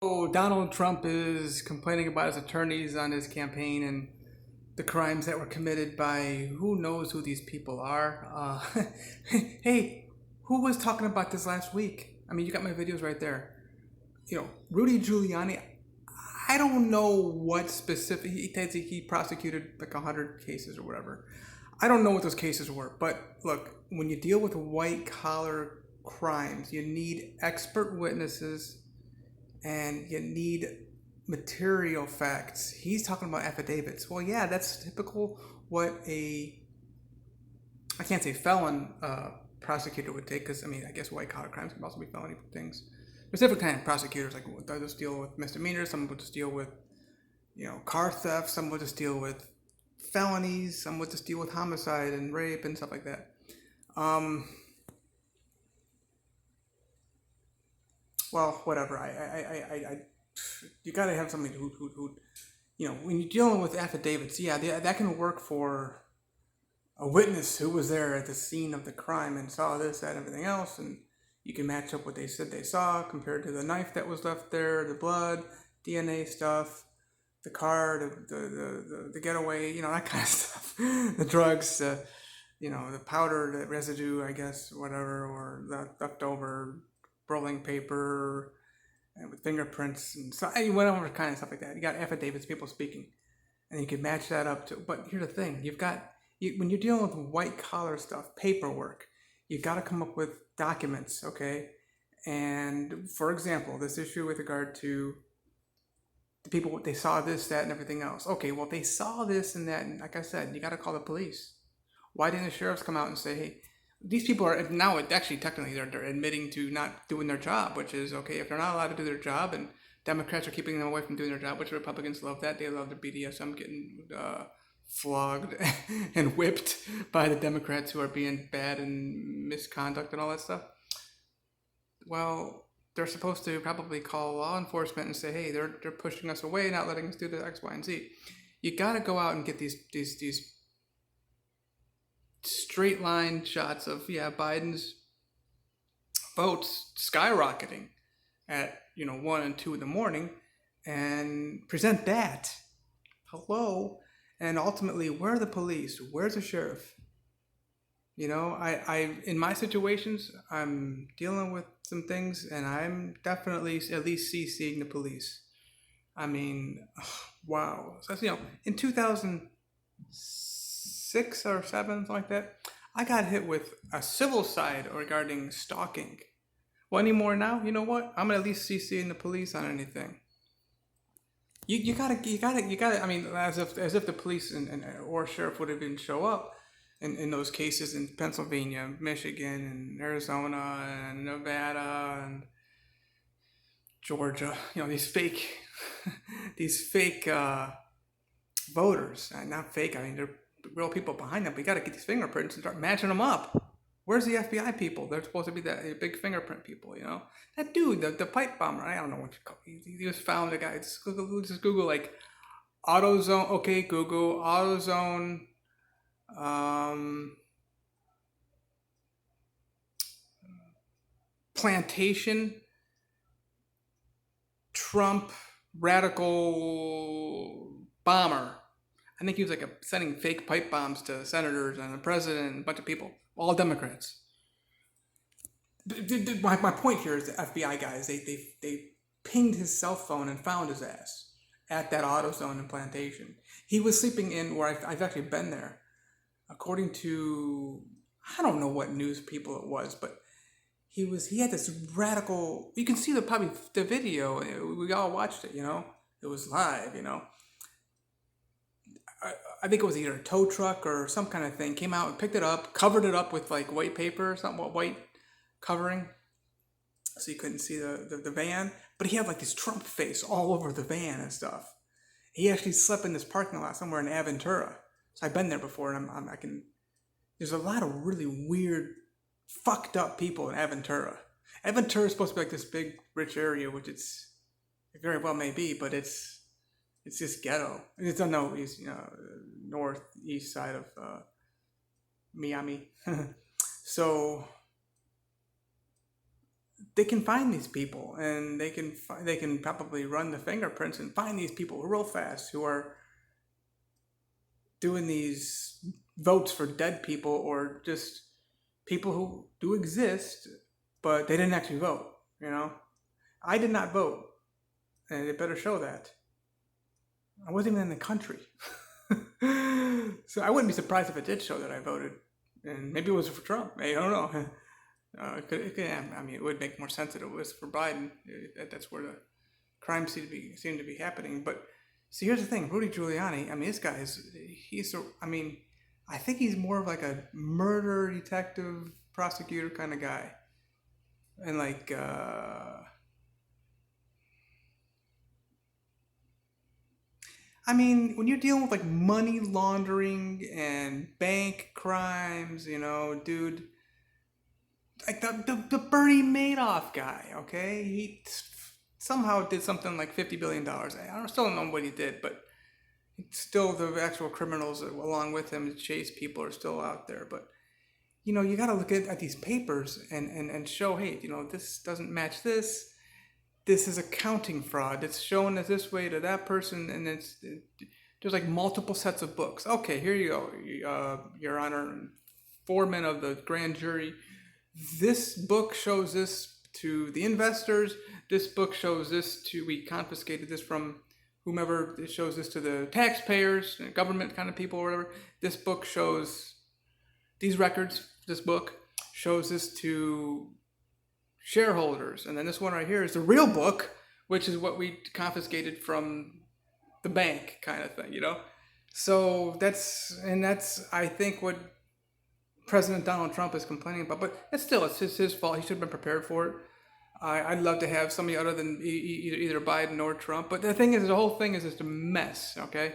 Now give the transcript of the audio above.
Oh, Donald Trump is complaining about his attorneys on his campaign and the crimes that were committed by who knows who these people are. Hey, who was talking about this last week? I mean, you got my videos right there. Rudy Giuliani. I don't know what specific he prosecuted like 100 cases or whatever. I don't know what those cases were, but look, when you deal with white collar crimes, you need expert witnesses and you need material facts. He's talking about affidavits. Well, yeah, that's typical what I can't say felon prosecutor would take, because I mean, I guess white collar crimes can also be felony things. There's different kind of prosecutors. Like they'll just deal with misdemeanors. Some will just deal with car theft. Some will just deal with felonies. Some will just deal with homicide and rape and stuff like that. Um, well, whatever. You gotta have somebody who when you're dealing with affidavits, yeah, that can work for a witness who was there at the scene of the crime and saw this, that, and everything else, and you can match up what they said they saw compared to the knife that was left there, the blood, DNA stuff, the car, the getaway, that kind of stuff, the drugs, the powder, the residue, I guess, whatever, or the leftover rolling paper, and with fingerprints and so whatever kind of stuff like that. You got affidavits, people speaking, and you can match that up to. But here's the thing: when you're dealing with white collar stuff, paperwork, you've got to come up with documents, okay? And for example, this issue with regard to the people, they saw this, that, and everything else. Okay, well, they saw this and that, and like I said, you got to call the police. Why didn't the sheriffs come out and say, hey, these people are now actually technically they're admitting to not doing their job, which is okay if they're not allowed to do their job, and Democrats are keeping them away from doing their job, which Republicans love that. They love the BDSM getting flogged and whipped by the Democrats who are being bad and misconduct and all that stuff. Well, they're supposed to probably call law enforcement and say, hey, they're pushing us away, not letting us do the X, Y, and Z. You got to go out and get these straight line shots of Biden's votes skyrocketing at 1 and 2 in the morning, and present that. Hello. And ultimately, where are the police? Where's the sheriff? I in my situations, I'm dealing with some things, and I'm definitely at least CCing the police. I mean, wow. So, in 2006 or 7, something like that, I got hit with a civil side regarding stalking. Well, anymore now, you know what? I'm at least CCing the police on anything. You gotta. I mean, as if the police or sheriff would even show up in those cases in Pennsylvania, Michigan, and Arizona, and Nevada, and Georgia. These fake, these fake voters. Not fake. I mean, they're real people behind them. We gotta get these fingerprints and start matching them up. Where's the FBI people? They're supposed to be the big fingerprint people, That dude, the pipe bomber, I don't know what you call it. He just found a guy. Just Google like AutoZone. Okay, Google AutoZone. Plantation. Trump radical bomber. I think he was sending fake pipe bombs to senators and the president and a bunch of people. All Democrats. My point here is the FBI guys, they pinged his cell phone and found his ass at that AutoZone in Plantation. He was sleeping in where I've actually been there. According to, I don't know what news people it was, but he had this radical, you can see probably the video, we all watched it, it was live, I think it was either a tow truck or some kind of thing, came out and picked it up, covered it up with like white paper or something, white covering, so you couldn't see the van. But he had like this Trump face all over the van and stuff. He actually slept in this parking lot somewhere in Aventura. So I've been there before, and there's a lot of really weird, fucked up people in Aventura. Aventura is supposed to be like this big, rich area, which it very well may be, but it's just ghetto. It's on the northeast side of Miami. So they can find these people, and they can probably run the fingerprints and find these people real fast who are doing these votes for dead people, or just people who do exist, but they didn't actually vote. You know, I did not vote, and it better show that. I wasn't even in the country. So I wouldn't be surprised if it did show that I voted, and maybe it was for Trump. I don't know. I mean, it would make more sense that it was for Biden. That's where the crime seemed to be happening. But see, here's the thing: Rudy Giuliani. I mean, this guy is. I mean, I think he's more of like a murder detective, prosecutor kind of guy, and like. I mean, when you're dealing with like money laundering and bank crimes, dude, like the Bernie Madoff guy, okay? He somehow did something like $50 billion. I still don't know what he did, but still the actual criminals along with him to chase people are still out there. But you got to look at these papers and show, hey, this doesn't match this. This is accounting fraud. It's shown as this way to that person, and there's like multiple sets of books. Okay, here you go, Your Honor, foreman of the grand jury. This book shows this to the investors. This book shows this to, we confiscated this from whomever. It shows this to the taxpayers, government kind of people or whatever. This book shows these records. This book shows this to shareholders, and then this one right here is the real book, which is what we confiscated from the bank, kind of thing, So that's I think what President Donald Trump is complaining about, but it's his fault. He should have been prepared for it. I'd love to have somebody other than either Biden or Trump, but the thing is, the whole thing is just a mess. Okay,